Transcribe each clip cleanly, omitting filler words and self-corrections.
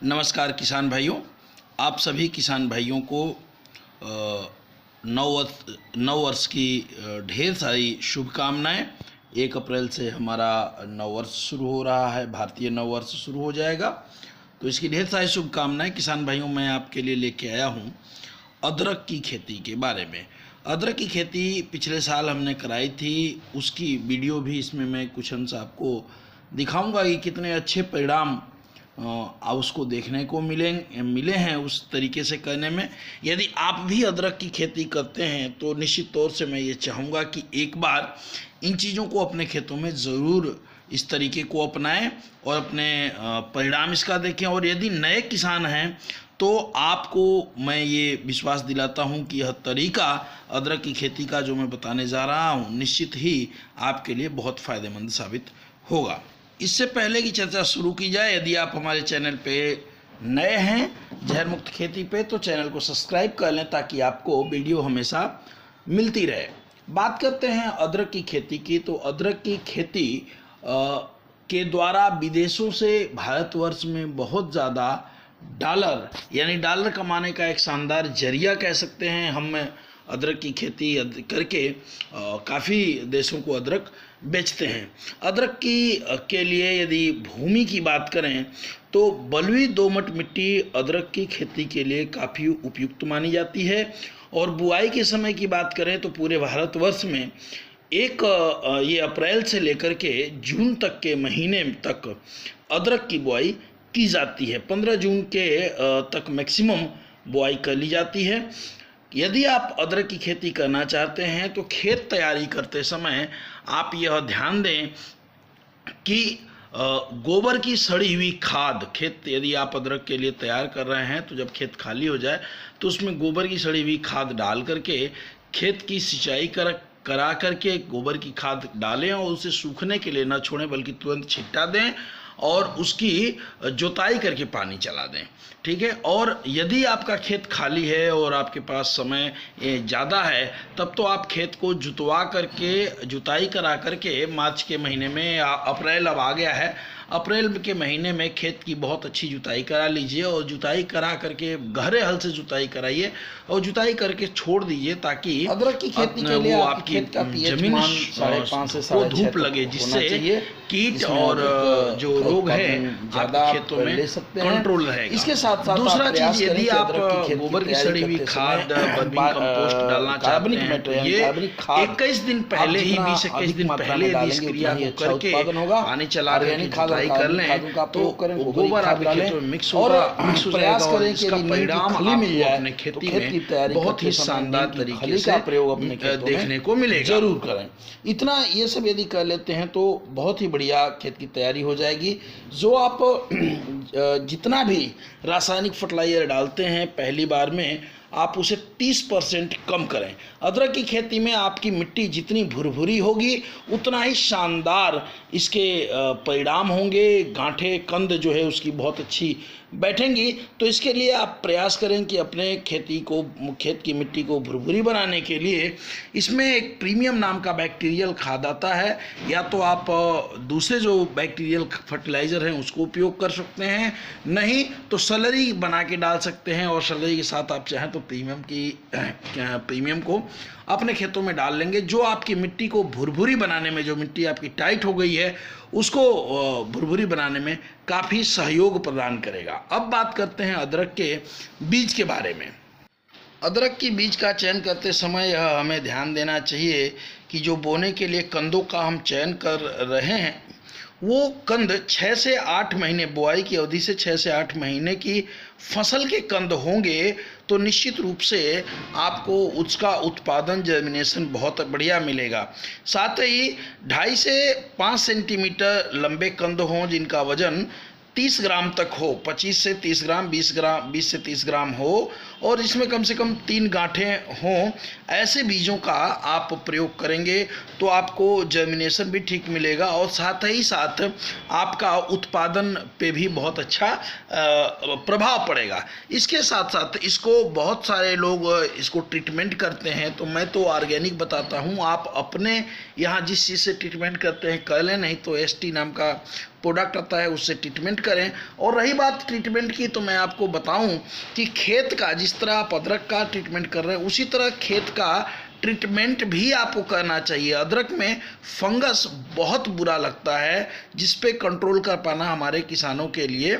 नमस्कार किसान भाइयों, आप सभी किसान भाइयों को नव वर्ष की ढेर सारी शुभकामनाएं। 1 अप्रैल से हमारा नव वर्ष शुरू हो रहा है, भारतीय नव वर्ष शुरू हो जाएगा, तो इसकी ढेर सारी शुभकामनाएं। किसान भाइयों, मैं आपके लिए लेके आया हूं अदरक की खेती के बारे में। अदरक की खेती पिछले साल हमने कराई थी, उसकी वीडियो भी इसमें मैं कुछ अंश आपको दिखाऊंगा कि कितने अच्छे परिणाम उसको देखने को मिले हैं उस तरीके से करने में। यदि आप भी अदरक की खेती करते हैं तो निश्चित तौर से मैं ये चाहूँगा कि एक बार इन चीज़ों को अपने खेतों में ज़रूर इस तरीके को अपनाएं और अपने परिणाम इसका देखें। और यदि नए किसान हैं तो आपको मैं ये विश्वास दिलाता हूँ कि यह तरीका अदरक की खेती का जो मैं बताने जा रहा हूँ निश्चित ही आपके लिए बहुत फ़ायदेमंद साबित होगा। इससे पहले की चर्चा शुरू की जाए, यदि आप हमारे चैनल पे नए हैं जहर मुक्त खेती पे, तो चैनल को सब्सक्राइब कर लें ताकि आपको वीडियो हमेशा मिलती रहे। बात करते हैं अदरक की खेती की। तो अदरक की खेती के द्वारा विदेशों से भारतवर्ष में बहुत ज़्यादा डॉलर कमाने का एक शानदार जरिया कह सकते हैं। हम अदरक की खेती करके काफ़ी देशों को अदरक बेचते हैं। अदरक के लिए यदि भूमि की बात करें तो बलुई दोमट मिट्टी अदरक की खेती के लिए काफ़ी उपयुक्त मानी जाती है। और बुआई के समय की बात करें तो पूरे भारतवर्ष में ये अप्रैल से लेकर के जून तक के महीने तक अदरक की बुआई की जाती है। 15 जून के तक मैक्सिमम बुआई कर ली जाती है। यदि आप अदरक की खेती करना चाहते हैं तो खेत तैयारी करते समय आप यह ध्यान दें कि गोबर की सड़ी हुई खाद, खेत यदि आप अदरक के लिए तैयार कर रहे हैं तो जब खेत खाली हो जाए तो उसमें गोबर की सड़ी हुई खाद डाल करके खेत की सिंचाई करा करके गोबर की खाद डालें और उसे सूखने के लिए न छोड़ें बल्कि तुरंत छिट्टा दें और उसकी जुताई करके पानी चला दें। ठीक है। और यदि आपका खेत खाली है और आपके पास समय ज़्यादा है तब तो आप खेत को जुताई करा करके मार्च के महीने में, अप्रैल अब आ गया है, अप्रैल के महीने में खेत की बहुत अच्छी जुताई करा लीजिए और जुताई करा करके गहरे हल से जुताई कराइए और जुताई करके छोड़ दीजिए ताकि अदरक की खेती के लिए आपकी जमीन 5.5 से को धूप लगे, जिससे कीट और जो रोग है आपके खेतों में कंट्रोल रहेगा। इसके साथ साथ दूसरा चीज, यदि आप गोबर की सड़ी हुई खाद, वर्मी कंपोस्ट डालना चाहते हैं तो ये 21 दिन पहले ही 20-21 दिन पहले यदि इस क्रिया को करके पानी चला करके कर लें तो गोबर आपके खेतों में मिक्स हो जाएगा और इसका परिणाम आपको अपने खेती में बहुत ही शानदार तरीके से प्रयोग अपने देखने को मिलेगा। जरूर करें। इतना ये सब यदि कर लेते हैं तो बहुत ही बढ़िया खेत की तैयारी हो जाएगी। जो आप जितना भी रासायनिक फर्टिलाइजर डालते हैं पहली बार में आप उसे 30% कम करें। अदरक की खेती में आपकी मिट्टी जितनी भुरभुरी होगी उतना ही शानदार इसके परिणाम होंगे। गांठें कंद जो है उसकी बहुत अच्छी बैठेंगी। तो इसके लिए आप प्रयास करें कि अपने खेत की मिट्टी को भुरभुरी बनाने के लिए इसमें एक प्रीमियम नाम का बैक्टीरियल खाद आता है, या तो आप दूसरे जो बैक्टीरियल फर्टिलाइज़र हैं उसको उपयोग कर सकते हैं, नहीं तो सलरी बना के डाल सकते हैं और सलरी के साथ आप चाहें तो प्रीमियम को अपने खेतों में डाल लेंगे, जो आपकी मिट्टी को भुरभुरी बनाने में, जो मिट्टी आपकी टाइट हो गई है उसको भुरभुरी बनाने में काफ़ी सहयोग प्रदान करेगा। अब बात करते हैं अदरक के बीज के बारे में। अदरक की बीज का चयन करते समय यह हमें ध्यान देना चाहिए कि जो बोने के लिए कंदों का हम चयन कर रहे हैं वो कंद 6 से 8 महीने, बुआई की अवधि से 6 से 8 महीने की फसल के कंद होंगे तो निश्चित रूप से आपको उसका उत्पादन, जर्मिनेशन बहुत बढ़िया मिलेगा। साथ ही 2.5 से 5 सेंटीमीटर लंबे कंद हों जिनका वजन 30 ग्राम तक हो, 25 से 30 ग्राम, 20 से 30 ग्राम हो और इसमें कम से कम 3 गांठें हों। ऐसे बीजों का आप प्रयोग करेंगे तो आपको जर्मिनेशन भी ठीक मिलेगा और साथ ही साथ आपका उत्पादन पे भी बहुत अच्छा प्रभाव पड़ेगा। इसके साथ साथ इसको बहुत सारे लोग इसको ट्रीटमेंट करते हैं, तो मैं तो ऑर्गेनिक बताता हूँ। आप अपने यहाँ जिस चीज़ से ट्रीटमेंट करते हैं कर लें, नहीं तो ST नाम का प्रोडक्ट आता है उससे ट्रीटमेंट करें। और रही बात ट्रीटमेंट की, तो मैं आपको बताऊं कि खेत का जिस तरह आप अदरक का ट्रीटमेंट कर रहे हैं उसी तरह खेत का ट्रीटमेंट भी आपको करना चाहिए। अदरक में फंगस बहुत बुरा लगता है जिस पे कंट्रोल कर पाना हमारे किसानों के लिए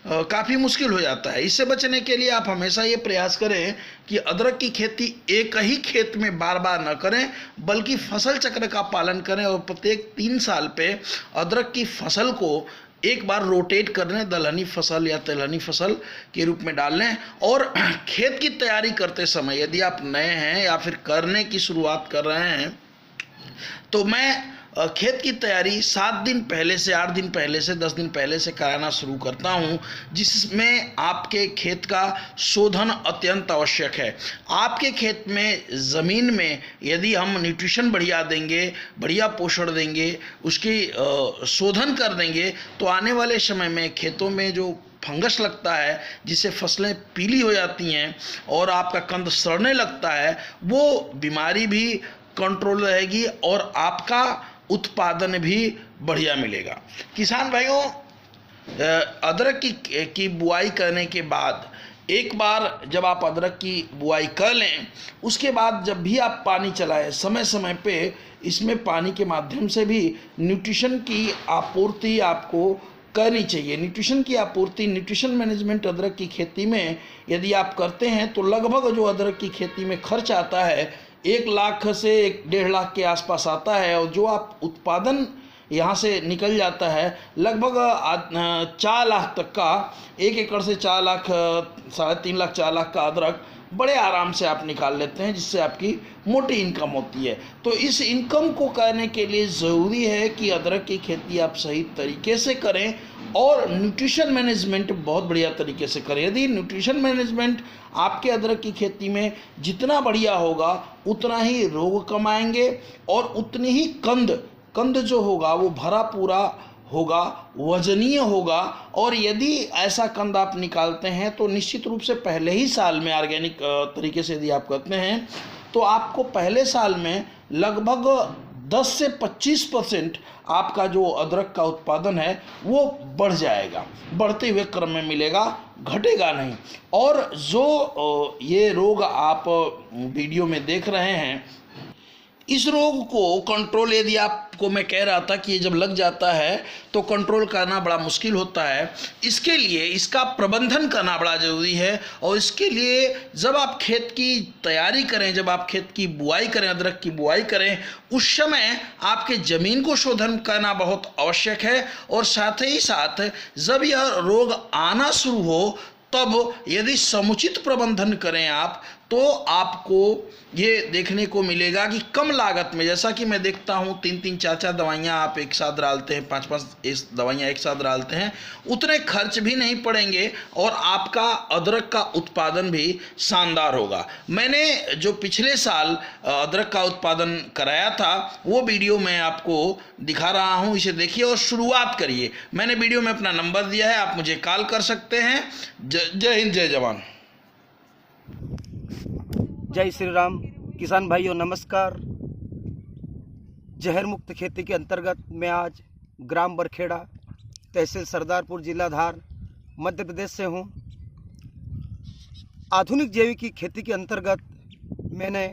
काफ़ी मुश्किल हो जाता है। इससे बचने के लिए आप हमेशा ये प्रयास करें कि अदरक की खेती एक ही खेत में बार बार न करें, बल्कि फसल चक्र का पालन करें और प्रत्येक 3 साल पे अदरक की फसल को एक बार रोटेट कर लें, दलहनी फसल या तिलहनी फसल के रूप में डाल लें। और खेत की तैयारी करते समय यदि आप नए हैं या फिर करने की शुरुआत कर रहे हैं, तो मैं खेत की तैयारी 7 दिन पहले से, 8 दिन पहले से, 10 दिन पहले से कराना शुरू करता हूं, जिसमें आपके खेत का शोधन अत्यंत आवश्यक है। आपके खेत में ज़मीन में यदि हम न्यूट्रिशन बढ़िया देंगे, बढ़िया पोषण देंगे, उसकी शोधन कर देंगे, तो आने वाले समय में खेतों में जो फंगस लगता है जिससे फसलें पीली हो जाती हैं और आपका कंद सड़ने लगता है, वो बीमारी भी कंट्रोल रहेगी और आपका उत्पादन भी बढ़िया मिलेगा। किसान भाइयों, अदरक की बुआई करने के बाद एक बार जब आप अदरक की बुआई कर लें, उसके बाद जब भी आप पानी चलाएं, समय समय पे इसमें पानी के माध्यम से भी न्यूट्रिशन की आपूर्ति आपको करनी चाहिए। न्यूट्रिशन की आपूर्ति, न्यूट्रिशन मैनेजमेंट अदरक की खेती में यदि आप करते हैं तो लगभग जो अदरक की खेती में खर्च आता है 1 लाख से 1.5 लाख के आसपास आता है, और जो आप उत्पादन यहाँ से निकल जाता है लगभग 4 लाख तक का, 1 एकड़ से 4 लाख, 3.5 लाख, 4 लाख का अदरक बड़े आराम से आप निकाल लेते हैं, जिससे आपकी मोटी इनकम होती है। तो इस इनकम को करने के लिए ज़रूरी है कि अदरक की खेती आप सही तरीके से करें और न्यूट्रिशन मैनेजमेंट बहुत बढ़िया तरीके से करें। यदि न्यूट्रिशन मैनेजमेंट आपके अदरक की खेती में जितना बढ़िया होगा, उतना ही रोग कम आएंगे और उतनी ही कंद जो होगा वो भरा पूरा होगा, वजनीय होगा। और यदि ऐसा कंद आप निकालते हैं तो निश्चित रूप से पहले ही साल में ऑर्गेनिक तरीके से यदि आप करते हैं तो आपको पहले साल में लगभग 10 से 25% आपका जो अदरक का उत्पादन है वो बढ़ जाएगा, बढ़ते हुए क्रम में मिलेगा, घटेगा नहीं। और जो ये रोग आप वीडियो में देख रहे हैं, इस रोग को कंट्रोल, यदि आपको मैं कह रहा था कि ये जब लग जाता है तो कंट्रोल करना बड़ा मुश्किल होता है, इसके लिए इसका प्रबंधन करना बड़ा ज़रूरी है। और इसके लिए जब आप खेत की तैयारी करें, जब आप खेत की बुआई करें, अदरक की बुआई करें, उस समय आपके ज़मीन को शोधन करना बहुत आवश्यक है। और साथ ही साथ जब यह रोग आना शुरू हो तब यदि समुचित प्रबंधन करें आप, तो आपको ये देखने को मिलेगा कि कम लागत में, जैसा कि मैं देखता हूँ 3-3, 4-4 दवाइयाँ आप एक साथ डालते हैं, 5-5 दवाइयाँ एक साथ डालते हैं, उतने खर्च भी नहीं पड़ेंगे और आपका अदरक का उत्पादन भी शानदार होगा। मैंने जो पिछले साल अदरक का उत्पादन कराया था वो वीडियो मैं आपको दिखा रहा हूँ, इसे देखिए और शुरुआत करिए। मैंने वीडियो में अपना नंबर दिया है, आप मुझे कॉल कर सकते हैं। जय हिंद, जय जवान। जय श्री राम। किसान भाइयों नमस्कार। जहर मुक्त खेती के अंतर्गत मैं आज ग्राम बरखेड़ा, तहसील सरदारपुर, जिला धार, मध्य प्रदेश से हूँ। आधुनिक जैविक खेती के अंतर्गत मैंने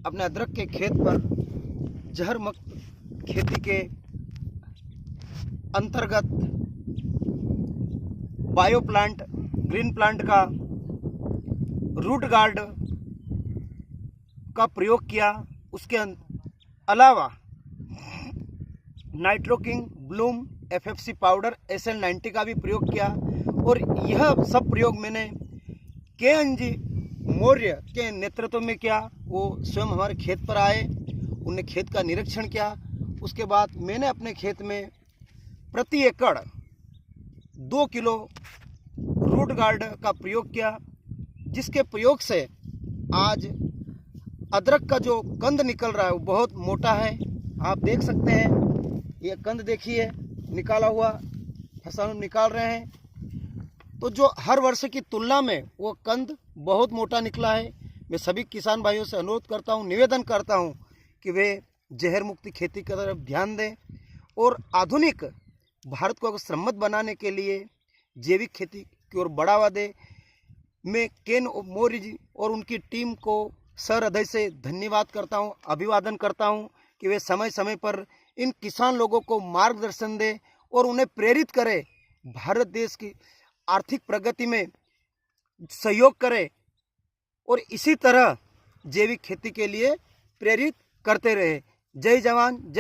अपने अदरक के खेत पर जहर मुक्त खेती के अंतर्गत बायो प्लांट, ग्रीन प्लांट का रूट गार्ड का प्रयोग किया। उसके अलावा नाइट्रोकिंग, ब्लूम, FFC पाउडर, SL90 का भी प्रयोग किया। और यह सब प्रयोग मैंने KNG मौर्य के नेतृत्व में किया। वो स्वयं हमारे खेत पर आए, उन्होंने खेत का निरीक्षण किया। उसके बाद मैंने अपने खेत में प्रति एकड़ 2 किलो रूट गार्ड का प्रयोग किया, जिसके प्रयोग से आज अदरक का जो कंद निकल रहा है वो बहुत मोटा है। आप देख सकते हैं, ये कंद देखिए निकाला हुआ, फसल हम निकाल रहे हैं। तो जो हर वर्ष की तुलना में वो कंद बहुत मोटा निकला है। मैं सभी किसान भाइयों से अनुरोध करता हूँ, निवेदन करता हूँ कि वे जहर मुक्ति खेती की तरफ ध्यान दें और आधुनिक भारत को सम्मत बनाने के लिए जैविक खेती की ओर बढ़ावा दे। मैं केन मौर्य जी और उनकी टीम को सहृदय से धन्यवाद करता हूं, अभिवादन करता हूं कि वे समय समय पर इन किसान लोगों को मार्गदर्शन दे और उन्हें प्रेरित करे, भारत देश की आर्थिक प्रगति में सहयोग करे और इसी तरह जैविक खेती के लिए प्रेरित करते रहे। जय जवान जय